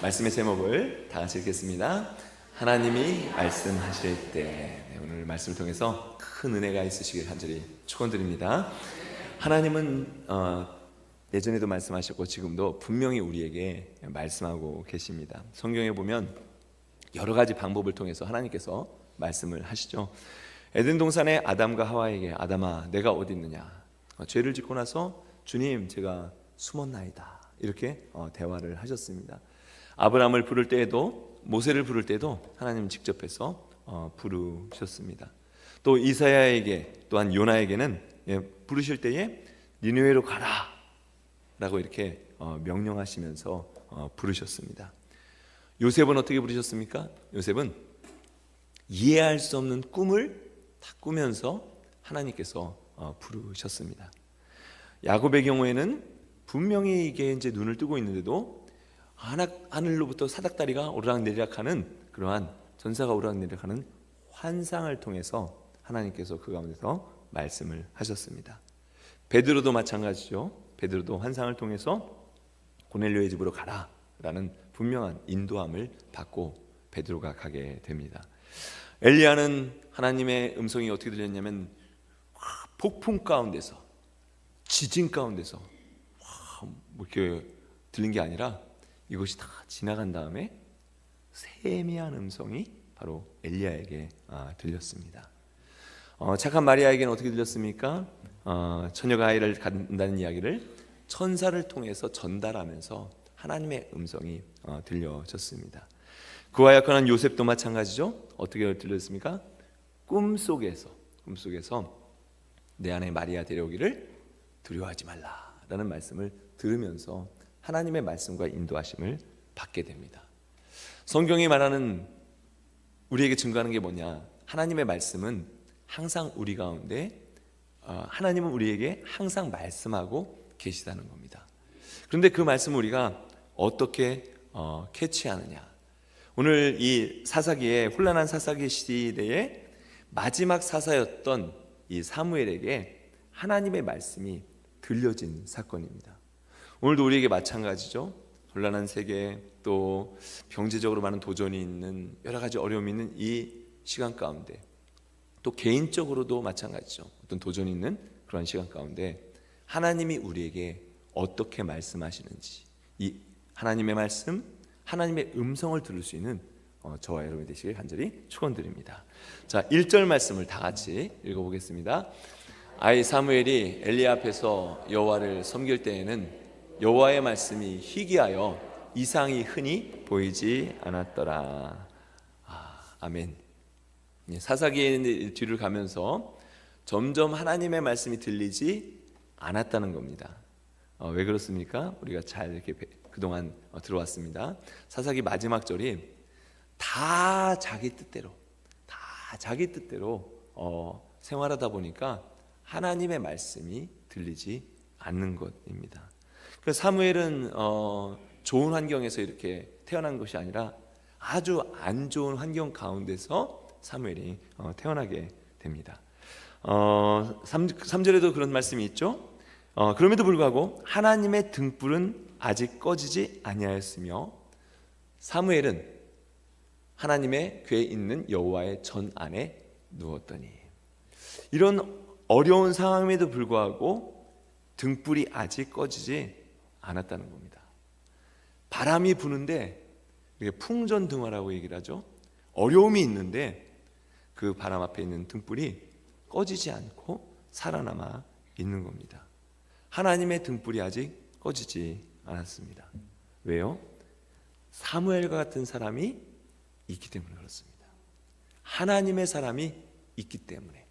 말씀의 제목을 다 같이 읽겠습니다. 하나님이 말씀하실 때. 오늘 말씀을 통해서 큰 은혜가 있으시길 간절히 축원드립니다. 하나님은 예전에도 말씀하셨고 지금도 분명히 우리에게 말씀하고 계십니다. 성경에 보면 여러 가지 방법을 통해서 하나님께서 말씀을 하시죠. 에덴 동산에 아담과 하와에게 아담아 내가 어디 있느냐, 죄를 짓고 나서 주님 제가 숨었나이다, 이렇게 대화를 하셨습니다. 아브라함을 부를 때에도, 모세를 부를 때도 하나님 직접 해서 부르셨습니다. 또 이사야에게, 또한 요나에게는 부르실 때에 니느웨로 가라 라고 이렇게 명령하시면서 부르셨습니다. 요셉은 어떻게 부르셨습니까? 요셉은 이해할 수 없는 꿈을 다 꾸면서 하나님께서 부르셨습니다. 야곱의 경우에는 분명히 이게 이제 눈을 뜨고 있는데도 하늘로부터 사닥다리가 오르락내리락하는, 그러한 전사가 오르락내리락하는 환상을 통해서 하나님께서 그 가운데서 말씀을 하셨습니다. 베드로도 마찬가지죠. 베드로도 환상을 통해서 고넬료의 집으로 가라 라는 분명한 인도함을 받고 베드로가 가게 됩니다. 엘리야는 하나님의 음성이 어떻게 들렸냐면 폭풍 가운데서, 지진 가운데서 뭐 이렇게 들린 게 아니라 이것이 다 지나간 다음에 세미한 음성이 바로 엘리야에게 들렸습니다. 착한 마리아에게는 어떻게 들렸습니까? 처녀가 아이를 갖는다는 이야기를 천사를 통해서 전달하면서 하나님의 음성이 들려졌습니다. 그와 약혼한 요셉도 마찬가지죠. 어떻게 들렸습니까? 꿈속에서 내 아내 마리아 데려오기를 두려워하지 말라라는 말씀을 들으면서 하나님의 말씀과 인도하심을 받게 됩니다. 성경이 말하는, 우리에게 증거하는 게 뭐냐? 하나님의 말씀은 항상 우리 가운데, 하나님은 우리에게 항상 말씀하고 계시다는 겁니다. 그런데 그 말씀을 우리가 어떻게 캐치하느냐? 오늘 이 사사기에, 혼란한 사사기 시대에 마지막 사사였던 이 사무엘에게 하나님의 말씀이 들려진 사건입니다. 오늘도 우리에게 마찬가지죠. 혼란한 세계, 또 경제적으로 많은 도전이 있는, 여러 가지 어려움이 있는 이 시간 가운데, 또 개인적으로도 마찬가지죠. 어떤 도전이 있는 그런 시간 가운데 하나님이 우리에게 어떻게 말씀하시는지, 이 하나님의 말씀, 하나님의 음성을 들을 수 있는 저와 여러분이 되시길 간절히 축원드립니다. 자, 1절 말씀을 다 같이 읽어보겠습니다. 아이 사무엘이 엘리 앞에서 여호와를 섬길 때에는 여호와의 말씀이 희귀하여 이상이 흔히 보이지 않았더라. 아멘. 사사기의 뒤를 가면서 점점 하나님의 말씀이 들리지 않았다는 겁니다. 왜 그렇습니까? 우리가 잘 이렇게 그동안 들어왔습니다. 사사기 마지막 절이 다 자기 뜻대로 생활하다 보니까 하나님의 말씀이 들리지 않는 것입니다. 그래서 사무엘은 좋은 환경에서 이렇게 태어난 것이 아니라 아주 안 좋은 환경 가운데서 사무엘이 태어나게 됩니다. 3절에도 그런 말씀이 있죠. 그럼에도 불구하고 하나님의 등불은 아직 꺼지지 아니하였으며 사무엘은 하나님의 궤에 있는 여호와의 전 안에 누웠더니, 이런 어려운 상황임에도 불구하고 등불이 아직 꺼지지 않았다는 겁니다. 바람이 부는데, 풍전등화라고 얘기를 하죠. 어려움이 있는데 그 바람 앞에 있는 등불이 꺼지지 않고 살아남아 있는 겁니다. 하나님의 등불이 아직 꺼지지 않았습니다. 왜요? 사무엘과 같은 사람이 있기 때문에 그렇습니다. 하나님의 사람이 있기 때문에,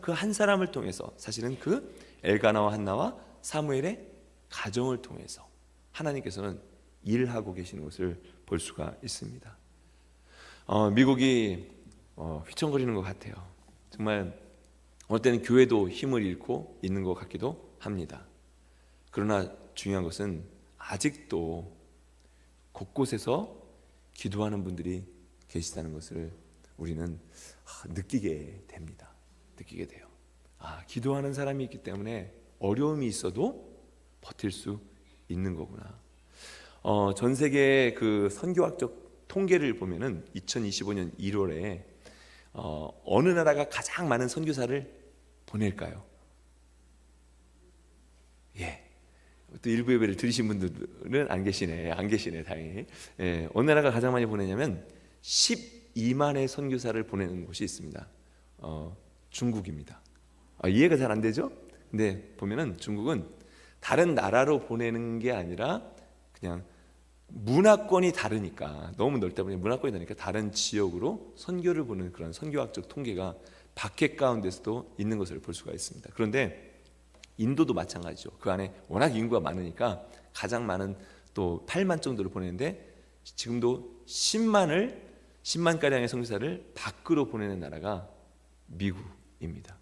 그 한 사람을 통해서, 사실은 그 엘가나와 한나와 사무엘의 가정을 통해서 하나님께서는 일하고 계시는 것을 볼 수가 있습니다. 미국이 휘청거리는 것 같아요. 정말 어느 때는 교회도 힘을 잃고 있는 것 같기도 합니다. 그러나 중요한 것은 아직도 곳곳에서 기도하는 분들이 계시다는 것을 우리는 느끼게 됩니다. 느끼게 돼요. 기도하는 사람이 있기 때문에 어려움이 있어도 버틸 수 있는 거구나. 전 세계 그 선교학적 통계를 보면은 2025년 1월에 어느 나라가 가장 많은 선교사를 보낼까요? 예. 또 일부 예배를 들으신 분들은 안 계시네, 다행히. 예, 어느 나라가 가장 많이 보내냐면 12만의 선교사를 보내는 곳이 있습니다. 중국입니다. 이해가 잘 안 되죠? 근데 보면은 중국은 다른 나라로 보내는 게 아니라 그냥 문화권이 다르니까, 너무 넓다 보니 문화권이 다르니까 다른 지역으로 선교를 보는 그런 선교학적 통계가 박해 가운데서도 있는 것을 볼 수가 있습니다. 그런데 인도도 마찬가지죠. 그 안에 워낙 인구가 많으니까 가장 많은 또 8만 정도를 보내는데, 지금도 10만가량의 선교사를 밖으로 보내는 나라가 미국입니다.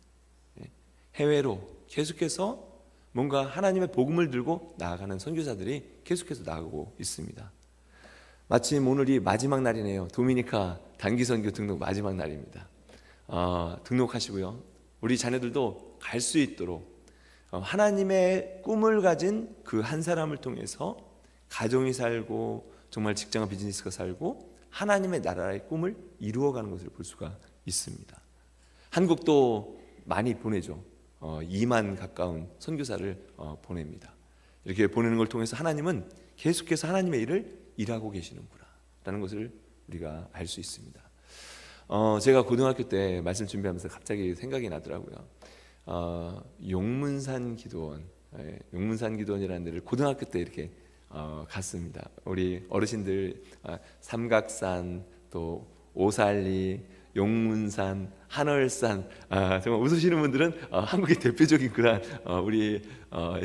해외로 계속해서 뭔가 하나님의 복음을 들고 나아가는 선교사들이 계속해서 나가고 있습니다. 마침 오늘이 마지막 날이네요. 도미니카 단기 선교 등록 마지막 날입니다. 등록하시고요. 우리 자녀들도 갈 수 있도록 하나님의 꿈을 가진 그 한 사람을 통해서 가정이 살고 정말 직장과 비즈니스가 살고 하나님의 나라의 꿈을 이루어가는 것을 볼 수가 있습니다. 한국도 많이 보내죠. 2만 가까운 선교사를 보냅니다. 이렇게 보내는 걸 통해서 하나님은 계속해서 하나님의 일을 일하고 계시는구나 라는 것을 우리가 알 수 있습니다. 제가 고등학교 때 말씀 준비하면서 갑자기 생각이 나더라고요. 용문산 기도원, 용문산 기도원이라는 데를 고등학교 때 이렇게 갔습니다. 우리 어르신들 삼각산, 또 오살리, 용문산, 한월산, 정말 웃으시는 분들은 한국의 대표적인 그런 우리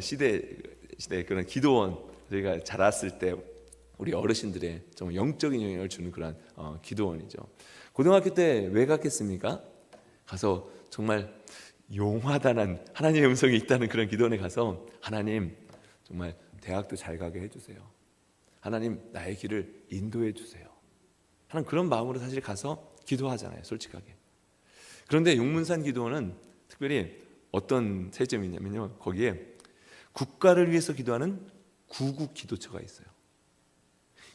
시대 그런 기도원, 저희가 자랐을 때 우리 어르신들의 정말 영적인 영향을 주는 그런 기도원이죠. 고등학교 때 왜 갔겠습니까? 가서 정말 용화단한 하나님의 음성이 있다는 그런 기도원에 가서, 하나님 정말 대학도 잘 가게 해주세요. 하나님 나의 길을 인도해 주세요. 하는 그런 마음으로 사실 가서 기도하잖아요, 솔직하게. 그런데 용문산 기도원은 특별히 어떤 차이점이 있냐면요, 거기에 국가를 위해서 기도하는 구국 기도처가 있어요.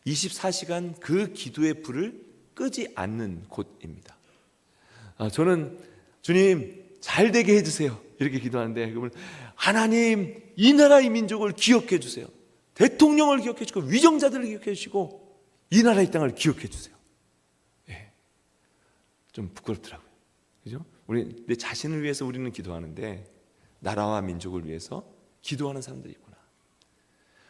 24시간 그 기도의 불을 끄지 않는 곳입니다. 저는 주님 잘 되게 해주세요 이렇게 기도하는데, 그러면 하나님 이 나라 이 민족을 기억해 주세요. 대통령을 기억해 주시고 위정자들을 기억해 주시고 이 나라 이 땅을 기억해 주세요. 예. 좀 부끄럽더라고요. 그죠? 우리 내 자신을 위해서 우리는 기도하는데 나라와 민족을 위해서 기도하는 사람들이 있구나.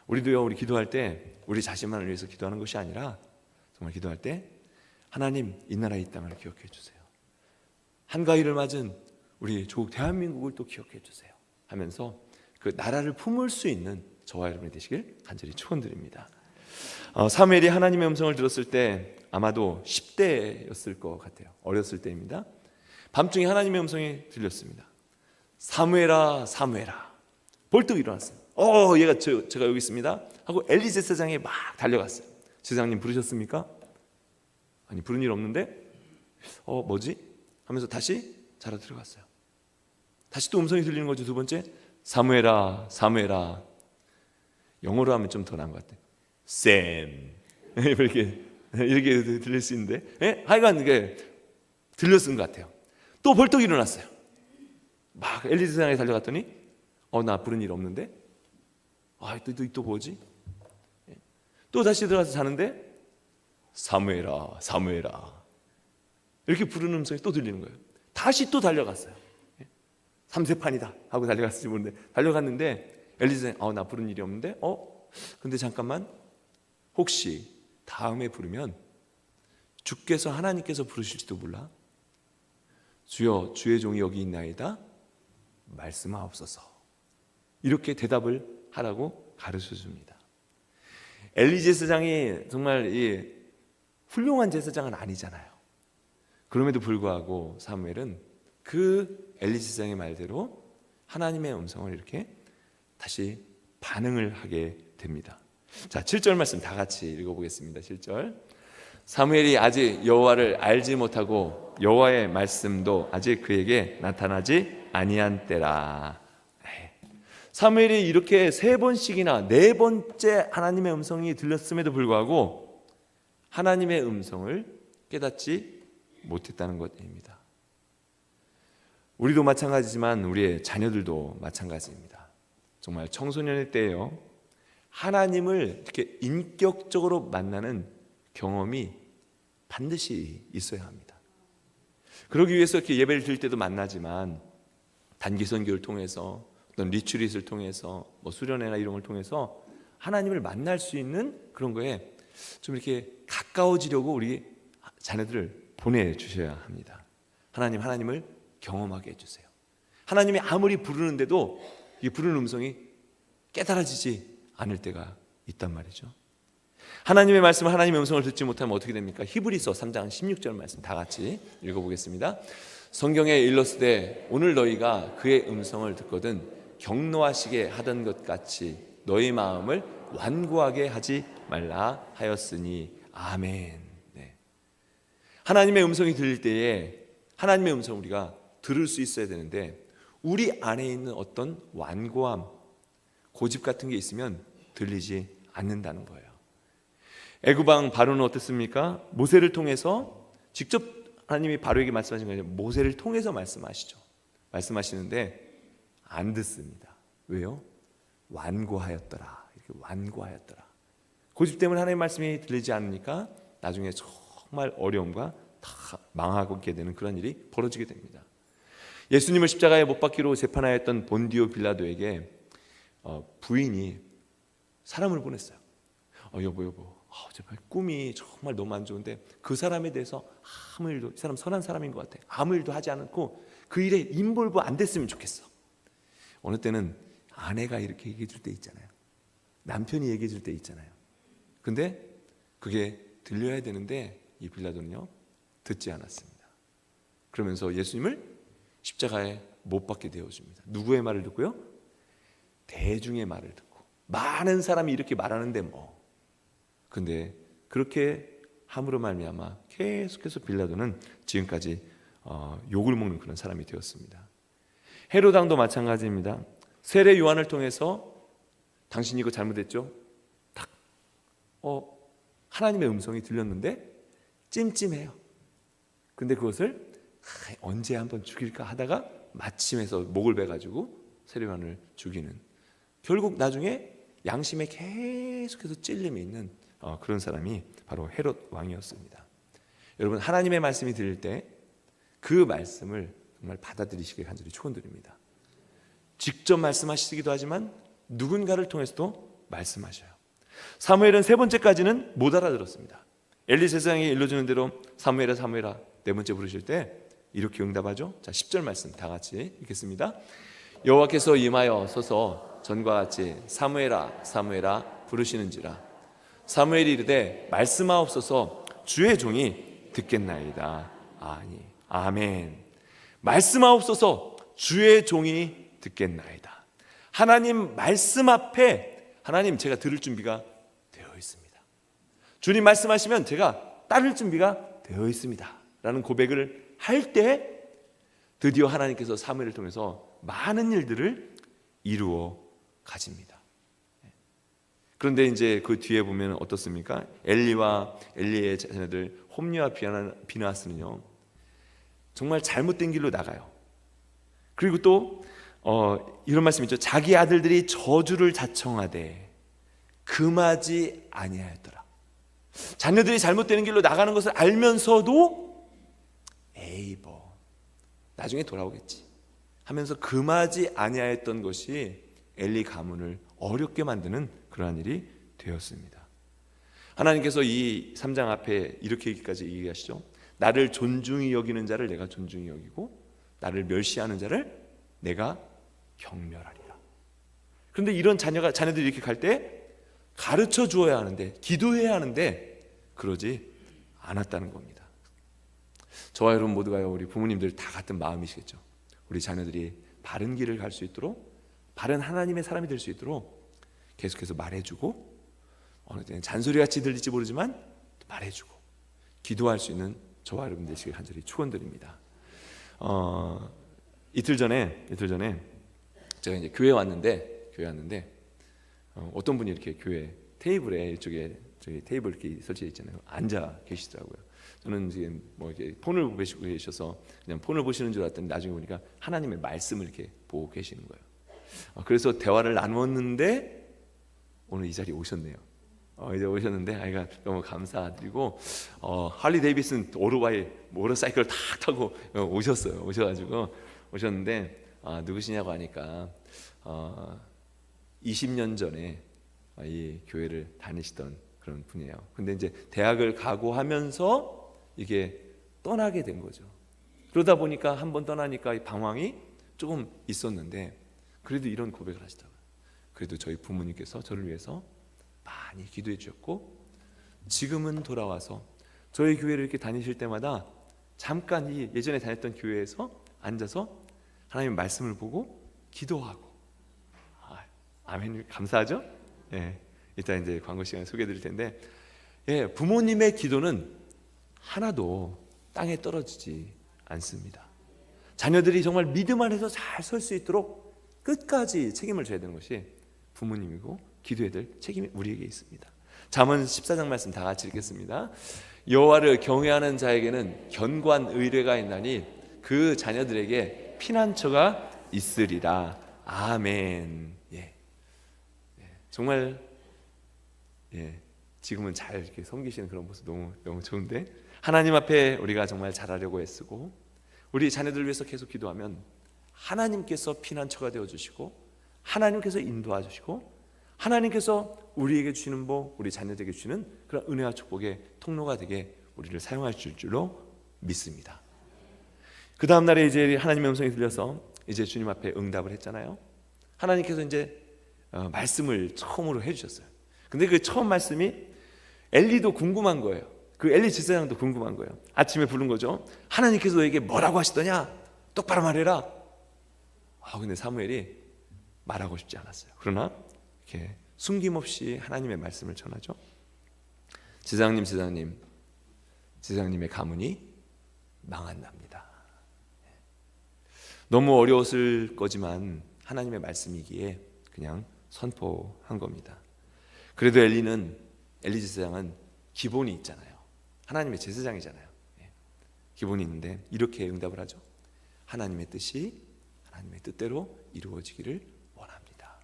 우리도요, 우리 기도할 때 우리 자신만을 위해서 기도하는 것이 아니라 정말 기도할 때 하나님 이 나라 이 땅을 기억해 주세요. 한가위를 맞은 우리 조국 대한민국을 또 기억해 주세요 하면서 그 나라를 품을 수 있는 저와 여러분이 되시길 간절히 축원드립니다. 사무엘이 하나님의 음성을 들었을 때 아마도 10대였을 것 같아요. 어렸을 때입니다. 밤중에 하나님의 음성이 들렸습니다. 사무엘아 사무엘아. 벌떡 일어났어요. 얘가 제가 여기 있습니다 하고 엘리 제사장이 막 달려갔어요. 제사장님 부르셨습니까? 아니, 부른 일 없는데 뭐지? 하면서 다시 자러 들어갔어요. 다시 또 음성이 들리는 거죠. 두 번째, 사무엘아 사무엘아. 영어로 하면 좀 더 나은 것 같아요. 샘. 이렇게 들릴 수 있는데, 하여간 이게 들렸은 것 같아요. 또 벌떡 일어났어요. 막 엘리 제사장에 달려갔더니 나 부른 일 없는데, 또 뭐지? 또 다시 들어가서 자는데 사무엘아 사무엘아 이렇게 부르는 음성이 또 들리는 거예요. 다시 또 달려갔어요. 삼세판이다 하고 달려갔을지 모르는데, 달려갔는데 엘리사가 나 부른 일이 없는데 근데 잠깐만, 혹시 다음에 부르면 주께서 하나님께서 부르실지도 몰라. 주여 주의 종이 여기 있나이다 말씀하옵소서. 이렇게 대답을 하라고 가르쳐 줍니다. 엘리 제사장이 정말 이 훌륭한 제사장은 아니잖아요. 그럼에도 불구하고 사무엘은 그 엘리 제사장의 말대로 하나님의 음성을 이렇게 다시 반응을 하게 됩니다. 자, 7절 말씀 다 같이 읽어보겠습니다. 7절. 사무엘이 아직 여호와를 알지 못하고 여호와의 말씀도 아직 그에게 나타나지 아니한 때라. 사무엘이 이렇게 3번씩이나 4번째 하나님의 음성이 들렸음에도 불구하고 하나님의 음성을 깨닫지 못했다는 것입니다. 우리도 마찬가지지만 우리의 자녀들도 마찬가지입니다. 정말 청소년의 때에요, 하나님을 이렇게 인격적으로 만나는 경험이 반드시 있어야 합니다. 그러기 위해서 이렇게 예배를 드릴 때도 만나지만 단기 선교를 통해서 어떤 리트릿을 통해서 수련회나 이런 걸 통해서 하나님을 만날 수 있는 그런 거에 좀 이렇게 가까워지려고 우리 자녀들을 보내주셔야 합니다. 하나님을 경험하게 해주세요. 하나님이 아무리 부르는데도 이 부르는 음성이 깨달아지지 않을 때가 있단 말이죠. 하나님의 말씀, 하나님의 음성을 듣지 못하면 어떻게 됩니까? 히브리서 3장 16절 말씀 다 같이 읽어보겠습니다. 성경에 일렀으되 오늘 너희가 그의 음성을 듣거든 경노하시게 하던 것 같이 너희 마음을 완고하게 하지 말라 하였으니 아멘. 네. 하나님의 음성이 들릴 때에 하나님의 음성을 우리가 들을 수 있어야 되는데 우리 안에 있는 어떤 완고함, 고집 같은 게 있으면 들리지 않는다는 거예요. 애굽왕 바로는 어땠습니까? 모세를 통해서 직접 하나님이 바로에게 말씀하신 거예요. 모세를 통해서 말씀하시는데 안 듣습니다. 왜요? 완고하였더라. 이렇게 완고하였더라. 고집 때문에 하나님의 말씀이 들리지 않으니까 나중에 정말 어려움과 다 망하게 되는 그런 일이 벌어지게 됩니다. 예수님을 십자가에 못 박기로 재판하였던 본디오 빌라도에게 부인이 사람을 보냈어요. 여보, 제발 꿈이 정말 너무 안 좋은데 그 사람에 대해서 아무 일도, 이 사람 선한 사람인 것 같아, 아무 일도 하지 않고 그 일에 인볼브 안 됐으면 좋겠어. 어느 때는 아내가 이렇게 얘기해 줄 때 있잖아요. 남편이 얘기해 줄 때 있잖아요. 근데 그게 들려야 되는데 이 빌라도는요 듣지 않았습니다. 그러면서 예수님을 십자가에 못 박게 되어줍니다. 누구의 말을 듣고요? 대중의 말을 듣고. 많은 사람이 이렇게 말하는데 근데 그렇게 함으로 말미암아 계속해서 빌라도는 지금까지 욕을 먹는 그런 사람이 되었습니다. 헤롯 왕도 마찬가지입니다. 세례 요한을 통해서 당신이 이거 잘못했죠? 딱 하나님의 음성이 들렸는데 찜찜해요. 근데 그것을 언제 한번 죽일까 하다가 마침해서 목을 베가지고 세례 요한을 죽이는, 결국 나중에 양심에 계속해서 찔림이 있는 그런 사람이 바로 헤롯 왕이었습니다. 여러분, 하나님의 말씀이 들릴 때 그 말씀을 정말 받아들이시길 간절히 축원드립니다. 직접 말씀하시기도 하지만 누군가를 통해서도 말씀하셔요. 사무엘은 3번째까지는 못 알아들었습니다. 엘리 세상에 일러주는 대로 사무엘아 사무엘아 4번째 부르실 때 이렇게 응답하죠. 자, 10절 말씀 다 같이 읽겠습니다. 여호와께서 임하여 서서 전과 같이 사무엘아 사무엘아 부르시는지라. 사무엘이 이르되 말씀하옵소서 주의 종이 듣겠나이다. 아니 아멘. 말씀하옵소서 주의 종이 듣겠나이다. 하나님 말씀 앞에 하나님 제가 들을 준비가 되어 있습니다. 주님 말씀하시면 제가 따를 준비가 되어 있습니다 라는 고백을 할 때 드디어 하나님께서 사무엘을 통해서 많은 일들을 이루어 가집니다. 그런데 이제 그 뒤에 보면 어떻습니까? 엘리와 엘리의 자녀들 홈리와 비나스는요 정말 잘못된 길로 나가요. 그리고 또 이런 말씀 있죠. 자기 아들들이 저주를 자청하되 금하지 아니하였더라. 자녀들이 잘못되는 길로 나가는 것을 알면서도 에이 나중에 돌아오겠지 하면서 금하지 아니하였던 것이 엘리 가문을 어렵게 만드는 그러한 일이 되었습니다. 하나님께서 이 3장 앞에 이렇게까지 얘기하시죠. 나를 존중히 여기는 자를 내가 존중히 여기고 나를 멸시하는 자를 내가 경멸하리라. 그런데 이런 자녀들이 이렇게 갈 때 가르쳐 주어야 하는데, 기도해야 하는데 그러지 않았다는 겁니다. 저와 여러분 모두가요, 우리 부모님들 다 같은 마음이시겠죠. 우리 자녀들이 바른 길을 갈 수 있도록, 바른 하나님의 사람이 될 수 있도록 계속해서 말해주고, 어느 때는 잔소리같이 들릴지 모르지만 말해주고 기도할 수 있는 저와 여러분 되시길 간절히 축원드립니다. 이틀 전에 제가 이제 교회 왔는데 교회 왔는데 어떤 분이 이렇게 교회 테이블에 이쪽에 저기 테이블 이렇게 설치해 있잖아요. 앉아 계시더라고요. 저는 지금 뭐 이렇게 폰을 보시고 계셔서 그냥 폰을 보시는 줄 알았더니 나중에 보니까 하나님의 말씀을 이렇게 보고 계시는 거예요. 그래서 대화를 나눴는데 오늘 이 자리에 오셨네요. 이제 오셨는데 아이가 너무 감사드리고 할리 데이비슨 오토바이 모터사이클을 탁 타고 오셨어요. 오셨는데 누구시냐고 하니까 20년 전에 이 교회를 다니시던 그런 분이에요. 근데 이제 대학을 각오하면서 이게 떠나게 된 거죠. 그러다 보니까 한번 떠나니까 이 방황이 조금 있었는데 그래도 이런 고백을 하시더라고요. 그래도 저희 부모님께서 저를 위해서 많이 기도해 주셨고 지금은 돌아와서 저희 교회를 이렇게 다니실 때마다 잠깐 이 예전에 다녔던 교회에서 앉아서 하나님의 말씀을 보고 기도하고 아멘. 감사하죠? 예, 이따 이제 광고 시간에 소개해 드릴 텐데 부모님의 기도는 하나도 땅에 떨어지지 않습니다. 자녀들이 정말 믿음 안에서 잘 설 수 있도록 끝까지 책임을 져야 되는 것이 부모님이고 기도해야 될 책임이 우리에게 있습니다. 잠언 14장 말씀 다 같이 읽겠습니다. 여호와를 경외하는 자에게는 견고한 의뢰가 있나니 그 자녀들에게 피난처가 있으리라. 아멘. 정말 지금은 잘 이렇게 섬기시는 그런 모습 너무 좋은데 하나님 앞에 우리가 정말 잘하려고 애쓰고 우리 자녀들을 위해서 계속 기도하면 하나님께서 피난처가 되어주시고 하나님께서 인도해 주시고 하나님께서 우리에게 주시는 복, 우리 자녀들에게 주시는 그런 은혜와 축복의 통로가 되게 우리를 사용하실 줄로 믿습니다. 그 다음 날에 이제 하나님의 음성이 들려서 이제 주님 앞에 응답을 했잖아요. 하나님께서 이제 말씀을 처음으로 해주셨어요. 근데 그 처음 말씀이 엘리도 궁금한 거예요. 그 엘리 제사장도 궁금한 거예요. 아침에 부른 거죠. 하나님께서 너에게 뭐라고 하시더냐? 똑바로 말해라. 근데 사무엘이 말하고 싶지 않았어요. 그러나 이렇게 숨김없이 하나님의 말씀을 전하죠. 제사장님의 가문이 망한답니다. 너무 어려웠을 거지만 하나님의 말씀이기에 그냥 선포한 겁니다. 그래도 엘리 제사장은 기본이 있잖아요. 하나님의 제사장이잖아요. 기본이 있는데 이렇게 응답을 하죠. 하나님의 뜻이 하나님의 뜻대로 이루어지기를 원합니다.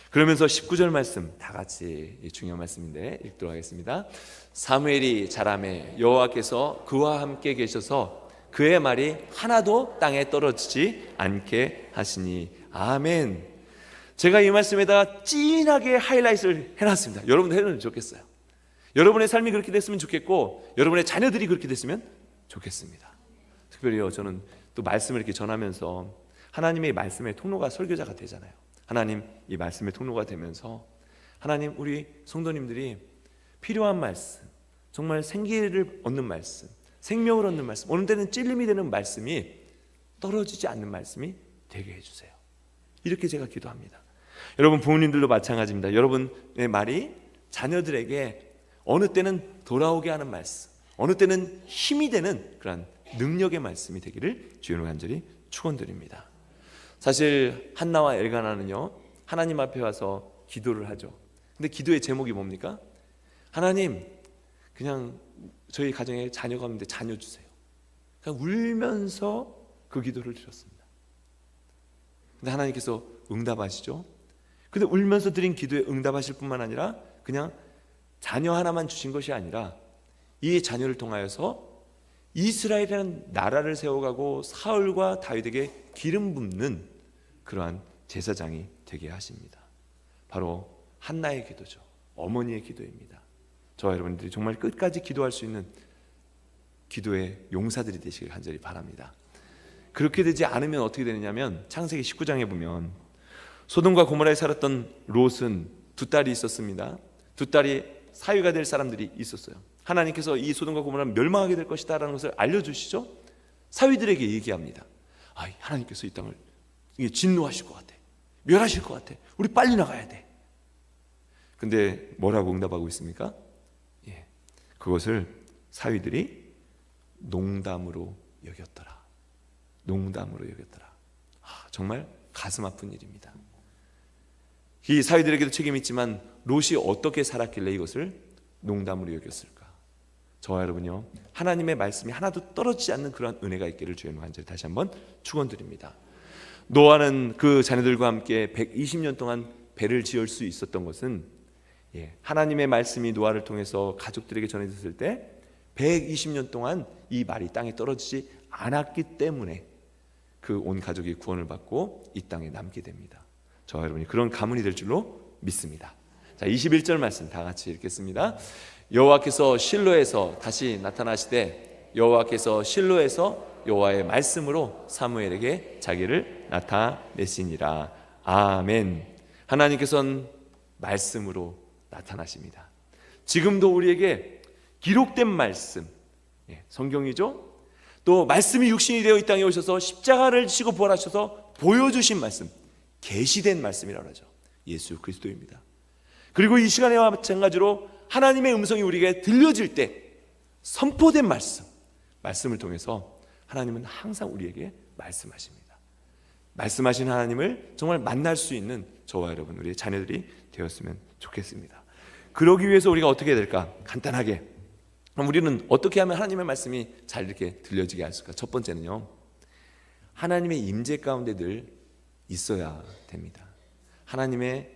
그러면서 19절 말씀 다 같이 중요한 말씀인데 읽도록 하겠습니다. 사무엘이 자라매 여호와께서 그와 함께 계셔서 그의 말이 하나도 땅에 떨어지지 않게 하시니 아멘. 제가 이 말씀에다가 진하게 하이라이트를 해놨습니다. 여러분도 해놓으면 좋겠어요. 여러분의 삶이 그렇게 됐으면 좋겠고 여러분의 자녀들이 그렇게 됐으면 좋겠습니다. 특별히요, 저는 또 말씀을 이렇게 전하면서 하나님의 말씀의 통로가 설교자가 되잖아요. 하나님 이 말씀의 통로가 되면서 하나님 우리 성도님들이 필요한 말씀, 정말 생기를 얻는 말씀, 생명을 얻는 말씀, 어느 때는 찔림이 되는 말씀이 떨어지지 않는 말씀이 되게 해주세요. 이렇게 제가 기도합니다. 여러분 부모님들도 마찬가지입니다. 여러분의 말이 자녀들에게 어느 때는 돌아오게 하는 말씀, 어느 때는 힘이 되는 그런 능력의 말씀이 되기를 주님을 간절히 축원드립니다. 사실 한나와 엘가나는요 하나님 앞에 와서 기도를 하죠. 근데 기도의 제목이 뭡니까? 하나님 그냥 저희 가정에 자녀가 없는데 자녀 주세요. 그냥 울면서 그 기도를 드렸습니다. 근데 하나님께서 응답하시죠. 근데 울면서 드린 기도에 응답하실 뿐만 아니라 그냥 자녀 하나만 주신 것이 아니라 이 자녀를 통하여서 이스라엘이라는 나라를 세워가고 사울과 다윗에게 기름 붓는 그러한 제사장이 되게 하십니다. 바로 한나의 기도죠. 어머니의 기도입니다. 저와 여러분들이 정말 끝까지 기도할 수 있는 기도의 용사들이 되시길 간절히 바랍니다. 그렇게 되지 않으면 어떻게 되느냐면 창세기 19장에 보면 소돔과 고모라에 살았던 롯은 두 딸이 있었습니다. 두 딸이 사위가 될 사람들이 있었어요. 하나님께서 이 소돔과 고모라는 멸망하게 될 것이다 라는 것을 알려주시죠. 사위들에게 얘기합니다. 하나님께서 이 땅을 진노하실 것 같아, 멸하실 것 같아, 우리 빨리 나가야 돼. 근데 뭐라고 응답하고 있습니까? 그것을 사위들이 농담으로 여겼더라. 농담으로 여겼더라. 정말 가슴 아픈 일입니다. 이 사위들에게도 책임이 있지만 롯이 어떻게 살았길래 이것을 농담으로 여겼을까? 저와 여러분요, 하나님의 말씀이 하나도 떨어지지 않는 그러한 은혜가 있기를 주의 이름으로 간절히 다시 한번 축원드립니다. 노아는 그 자녀들과 함께 120년 동안 배를 지을 수 있었던 것은 하나님의 말씀이 노아를 통해서 가족들에게 전해졌을 때 120년 동안 이 말이 땅에 떨어지지 않았기 때문에 그 온 가족이 구원을 받고 이 땅에 남게 됩니다. 저와 여러분이 그런 가문이 될 줄로 믿습니다. 자, 21절 말씀 다 같이 읽겠습니다. 여호와께서 실로에서 다시 나타나시되 여호와께서 실로에서 여호와의 말씀으로 사무엘에게 자기를 나타내시니라. 아멘. 하나님께서는 말씀으로 나타나십니다. 지금도 우리에게 기록된 말씀, 성경이죠. 또 말씀이 육신이 되어 이 땅에 오셔서 십자가를 지시고 부활하셔서 보여주신 말씀, 계시된 말씀이라고 하죠. 예수 그리스도입니다. 그리고 이 시간에와 마찬가지로 하나님의 음성이 우리에게 들려질 때 선포된 말씀, 말씀을 통해서 하나님은 항상 우리에게 말씀하십니다. 말씀하신 하나님을 정말 만날 수 있는 저와 여러분, 우리의 자녀들이 되었으면 좋겠습니다. 그러기 위해서 우리가 어떻게 해야 될까? 간단하게, 그럼 우리는 어떻게 하면 하나님의 말씀이 잘 이렇게 들려지게 할까? 첫 번째는요, 하나님의 임재 가운데 늘 있어야 됩니다. 하나님의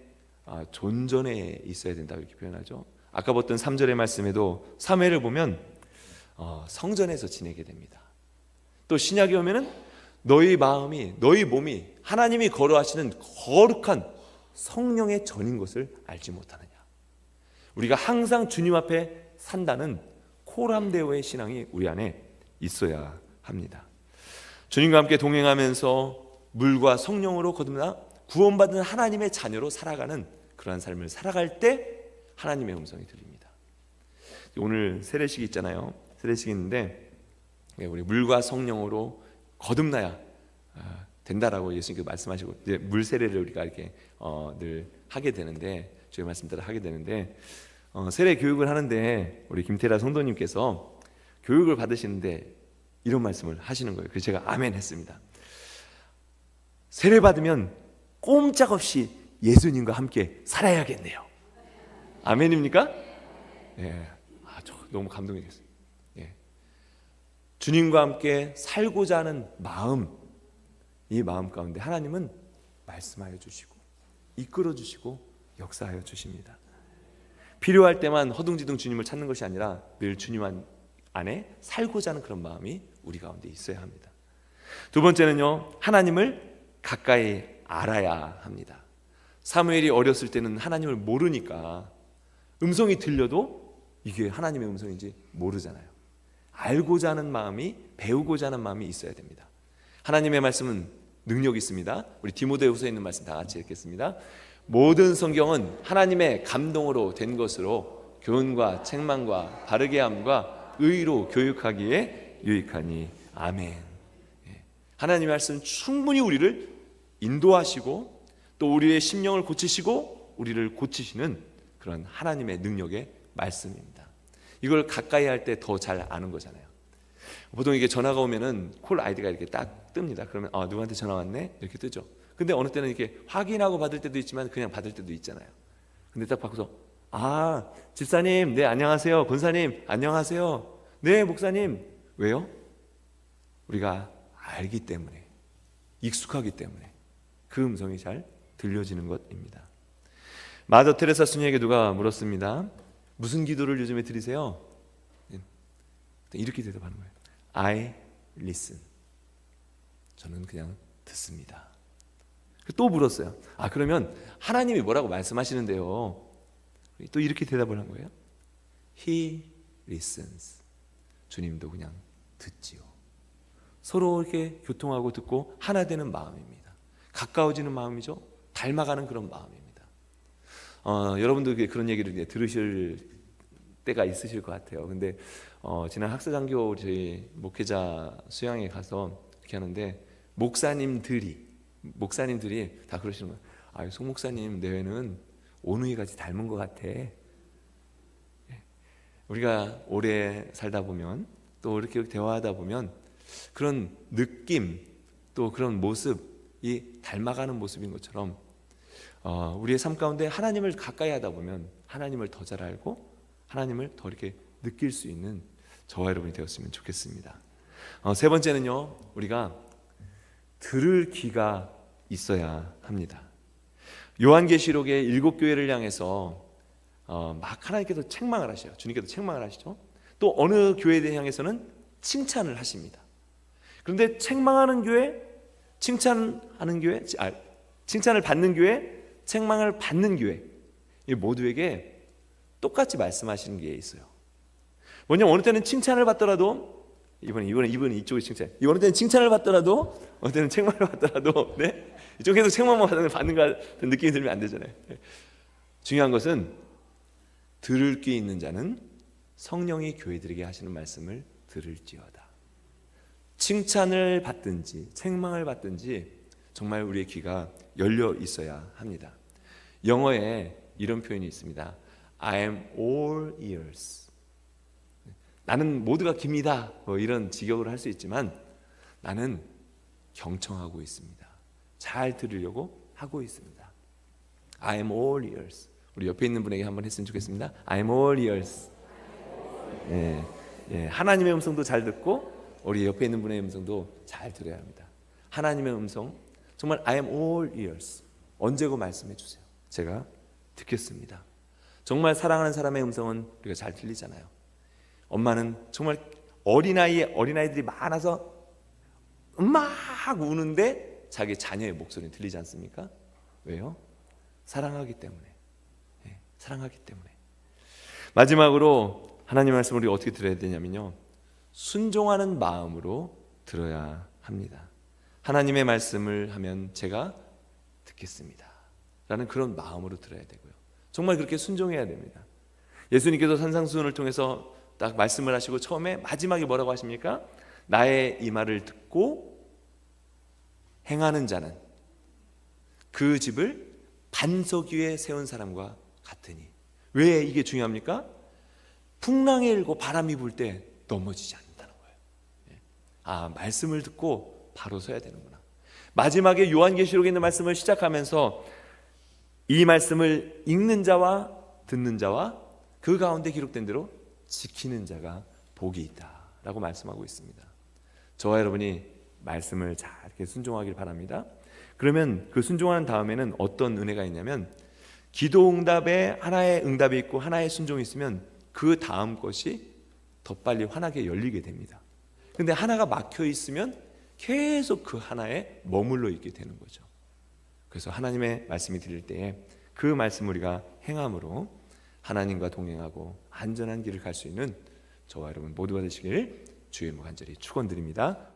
존전에 있어야 된다고 이렇게 표현하죠. 아까 봤던 3절의 말씀에도 사무엘을 보면 성전에서 지내게 됩니다. 또 신약에 오면은 너희 마음이, 너희 몸이 하나님이 거룩하시는 거룩한 성령의 전인 것을 알지 못하느냐. 우리가 항상 주님 앞에 산다는 코람데오의 신앙이 우리 안에 있어야 합니다. 주님과 함께 동행하면서 물과 성령으로 거듭나 구원받은 하나님의 자녀로 살아가는 그러한 삶을 살아갈 때 하나님의 음성이 들립니다. 오늘 세례식이 있잖아요. 세례식이 있는데 우리 물과 성령으로 거듭나야 된다라고 예수님께서 말씀하시고 이제 물 세례를 우리가 이렇게 늘 하게 되는데, 주의 말씀대로 하게 되는데, 세례 교육을 하는데 우리 김태라 성도님께서 교육을 받으시는데 이런 말씀을 하시는 거예요. 그래서 제가 아멘 했습니다. 세례 받으면 꼼짝없이 예수님과 함께 살아야겠네요. 아멘입니까? 예, 저 너무 감동이 됐어요. 예. 주님과 함께 살고자 하는 마음, 이 마음 가운데 하나님은 말씀하여 주시고 이끌어 주시고 역사하여 주십니다. 필요할 때만 허둥지둥 주님을 찾는 것이 아니라 늘 주님 안에 살고자 하는 그런 마음이 우리 가운데 있어야 합니다. 두 번째는요, 하나님을 가까이 알아야 합니다. 사무엘이 어렸을 때는 하나님을 모르니까 음성이 들려도 이게 하나님의 음성인지 모르잖아요. 알고자 하는 마음이, 배우고자 하는 마음이 있어야 됩니다. 하나님의 말씀은 능력이 있습니다. 우리 디모데후서에 있는 말씀 다 같이 읽겠습니다. 모든 성경은 하나님의 감동으로 된 것으로 교훈과 책망과 바르게 함과 의로 교육하기에 유익하니. 아멘. 하나님의 말씀은 충분히 우리를 인도하시고 또 우리의 심령을 고치시고 우리를 고치시는 그런 하나님의 능력의 말씀입니다. 이걸 가까이 할 때 더 잘 아는 거잖아요. 보통 이게 전화가 오면은 콜 아이디가 이렇게 딱 뜹니다. 그러면 누구한테 전화 왔네? 이렇게 뜨죠. 근데 어느 때는 이렇게 확인하고 받을 때도 있지만 그냥 받을 때도 있잖아요. 근데 딱 받고서 집사님, 네 안녕하세요. 권사님, 안녕하세요. 네 목사님. 왜요? 우리가 알기 때문에, 익숙하기 때문에 그 음성이 잘 들려지는 것입니다. 마더 테레사 수녀에게 누가 물었습니다. 무슨 기도를 요즘에 드리세요? 이렇게 대답하는 거예요. I listen. 저는 그냥 듣습니다. 또 물었어요. 그러면 하나님이 뭐라고 말씀하시는데요? 또 이렇게 대답을 한 거예요. He listens. 주님도 그냥 듣지요. 서로 이렇게 교통하고 듣고 하나 되는 마음입니다. 가까워지는 마음이죠. 닮아가는 그런 마음입니다. 여러분도 그런 얘기를 들으실 때가 있으실 것 같아요. 근데 지난 학사장교 저희 목회자 수양에 가서 이렇게 하는데 목사님들이 다 그러시는 거예요. 송 목사님 내외는 오누이같이 닮은 것 같아. 우리가 오래 살다 보면 또 이렇게 대화하다 보면 그런 느낌 또 그런 모습이 닮아가는 모습인 것처럼 우리의 삶 가운데 하나님을 가까이 하다 보면 하나님을 더 잘 알고 하나님을 더 이렇게 느낄 수 있는 저와 여러분이 되었으면 좋겠습니다. 세 번째는요, 우리가 들을 귀가 있어야 합니다. 요한계시록의 7교회를 향해서 막 하나님께서 책망을 하셔요. 주님께서 책망을 하시죠. 또 어느 교회에 향해서는 칭찬을 하십니다. 그런데 책망하는 교회, 칭찬하는 교회, 칭찬을 받는 교회, 책망을 받는 교회, 이 모두에게 똑같이 말씀하시는 게 있어요. 뭐냐면 어느 때는 칭찬을 받더라도 이번에 이쪽에 칭찬, 어느 때는 칭찬을 받더라도 어느 때는 책망을 받더라도 이쪽에서 책망만 받는 것 같은 느낌이 들면 안 되잖아요. 중요한 것은 들을 귀 있는 자는 성령이 교회들에게 하시는 말씀을 들을지어다. 칭찬을 받든지 책망을 받든지 정말 우리의 귀가 열려 있어야 합니다. 영어에 이런 표현이 있습니다. I am all ears. 나는 모두가 귀입니다. 이런 직역으로 할 수 있지만 나는 경청하고 있습니다. 잘 들으려고 하고 있습니다. I am all ears. 우리 옆에 있는 분에게 한번 했으면 좋겠습니다. I am all ears. 하나님의 음성도 잘 듣고 우리 옆에 있는 분의 음성도 잘 들어야 합니다. 하나님의 음성 정말 I am all ears. 언제고 말씀해 주세요. 제가 듣겠습니다. 정말 사랑하는 사람의 음성은 우리가 잘 들리잖아요. 엄마는 정말 어린아이들이 많아서 막 우는데 자기 자녀의 목소리는 들리지 않습니까? 왜요? 사랑하기 때문에. 사랑하기 때문에. 마지막으로 하나님의 말씀을 우리가 어떻게 들어야 되냐면요, 순종하는 마음으로 들어야 합니다. 하나님의 말씀을 하면 제가 듣겠습니다 라는 그런 마음으로 들어야 되고요, 정말 그렇게 순종해야 됩니다. 예수님께서 산상수훈을 통해서 딱 말씀을 하시고 처음에 마지막에 뭐라고 하십니까? 나의 이 말을 듣고 행하는 자는 그 집을 반석 위에 세운 사람과 같으니. 왜 이게 중요합니까? 풍랑이 일고 바람이 불 때 넘어지지 않는다는 거예요. 말씀을 듣고 바로 서야 되는구나. 마지막에 요한계시록에 있는 말씀을 시작하면서 이 말씀을 읽는 자와 듣는 자와 그 가운데 기록된 대로 지키는 자가 복이 있다라고 말씀하고 있습니다. 저와 여러분이 말씀을 잘 이렇게 순종하길 바랍니다. 그러면 그 순종하는 다음에는 어떤 은혜가 있냐면, 기도 응답에 하나의 응답이 있고 하나의 순종이 있으면 그 다음 것이 더 빨리 환하게 열리게 됩니다. 근데 하나가 막혀 있으면 계속 그 하나에 머물러 있게 되는 거죠. 그래서 하나님의 말씀이 들릴 때에 그 말씀 우리가 행함으로 하나님과 동행하고 안전한 길을 갈 수 있는 저와 여러분 모두가 되시길 주의 이름으로 간절히 축원드립니다.